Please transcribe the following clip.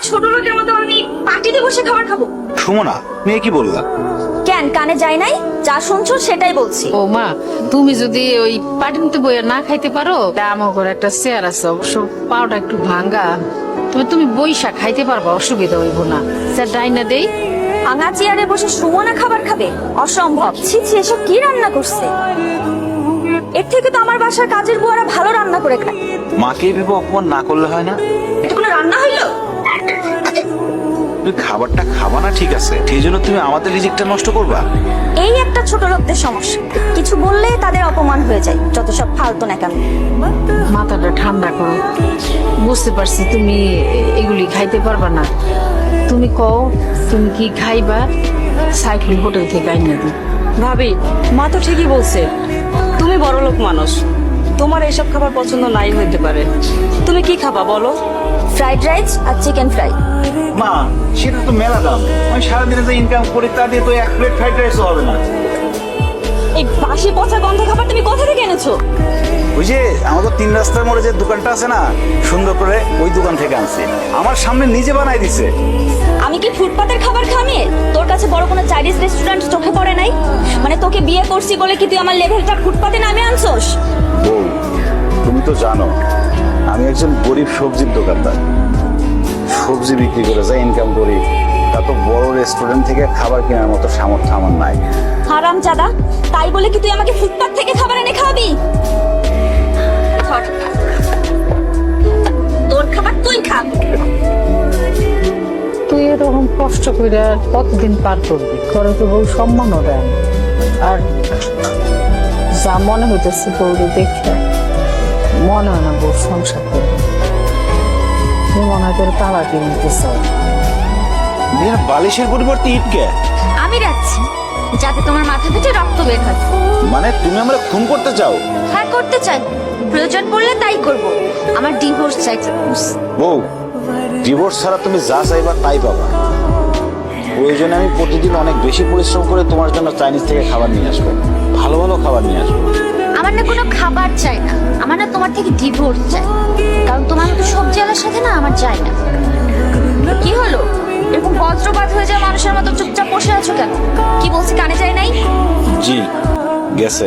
ছোট লোকের মতো আমি পার্টিতে বসে খাবার খাবো? সুমনা, মেয়ে কি বললা? কেন কানে যায় নাই? যা শুনছো সেটাই বলছি। ও মা, তুমি যদি ওই পাটিতে বইয়া না খাইতে পারো, আমার ঘরে একটা চেয়ার আছে, অবশ্য পাওটা একটু ভাঙ্গা, তবে তুমি বইসা খাইতে পারবা, অসুবিধা হইব না। স্যার ডাইনা দেই। ভাঙা চেয়ারে বসে সুমনা খাবার খাবে? অসম্ভব। ছি ছি, এসব কি রান্না করছে? এর থেকে তো আমার বাসার কাজের বুয়ারা ভালো রান্না করে খায়। মাকে ভেবে অপমান না করলে হয় না? এটা কোনো রান্না হইলো? তুমি খাবারটা খাবা না ঠিক আছে, সেই জন্য তুমি আমাদের রিজিকটা নষ্ট করবা? এই একটা ছোট লোকদের সমস্যা, কিছু বললে তাদের অপমান হয়ে যায়। যত সব ফালতু নাকামি। মাথাটা ঠান্ডা করো, বুঝতে পারছি তুমি এগুলি খাইতে পারবা না। তুমি কও তুমি কি খাইবা, সাইকেল হোটেল থেকে আইনা দিই। ভাবি, মা তো ঠিকই বলছে, তুমি বড়লোক মানুষ, তোমার এইসব খাবার পছন্দ নাই হইতে পারে। তুমি কি খাবা বলো? ফ্রাইড রাইস আর চিকেন ফ্রাই। মা, সেটা তো মেলা দাম। আমি সারাদিনে যে ইনকাম করি তা দিয়ে তো 1 প্লেট ফ্রাইড রাইসও হবে না। এই বাসি পচা গন্ধ খাবার তুমি কোথা থেকে এনেছো? ওই যে আমাদের 3 রাস্তার মোড়ে যে দোকানটা আছে না, সুন্দর করে ওই দোকান থেকে আনছি। আমার সামনে নিজে বানাই দিছে। আমি কি ফুটপাতের খাবার খামে? তোর কাছে বড় কোনো চাইনিজ রেস্টুরেন্ট চোখে পড়ে নাই? মানে তোকে বিয়ে করছি বলে কি তুই আমার লেভেলটা ফুটপাতে নামে আনছোস? বউ, তুমি তো জানো আমি একজন গরিব সবজির দোকানদার। সবজি বিক্রি করে যা ইনকাম করি তা তো বড় রেস্টুরেন্ট থেকে খাবার কেনার মতো সামর্থ্য আমার নাই। হারাম জাদা, তাই বলে কি তুই আমাকে ফুটপাত থেকে খাবার এনে খাওয়াবি? তোর খাবার তুই খা। তুই এরকম কষ্ট করে আর কতদিন পার করবি? ঘরে তো বউ সম্মানও দেয় না। আর যা মনে হইতেছে বউরে দেখে মনে হয় না বউ সংসার করবে। তুই মনে হয় তোর তালা কিনতে চাই। বালিশের পরিবর্তে ইটকে আমি রাখছি যাতে তোমার মাথা থেকে রক্ত বের হয়। মানে তুমি আমরা খুন করতে চাও? হ্যাঁ করতে চাই, প্রয়োজন পড়লে তাই করব। আমার ডিভোর্স চাই। বউ, ডিভোর্স ছাড়া তুমি যা চাইবা তাই পাবা। প্রয়োজনে আমি প্রতিদিন অনেক বেশি পরিশ্রম করে তোমার জন্য চাইনিজ থেকে খাবার নিয়ে আসবো, ভালো ভালো খাবার নিয়ে আসবো। আমার না কোনো খাবার চাই না, আমার না তোমার থেকে ডিভোর্স চাই। কারণ তোমার মতো সবজি আলার সাথে না আমার চাই না। কি হলো? এরকম বজ্রপাত হয়ে যায় মানুষের মতো চুপচাপ বসে আছো কেন? কি বলছি কানে যায় নাই? জি, গেছে।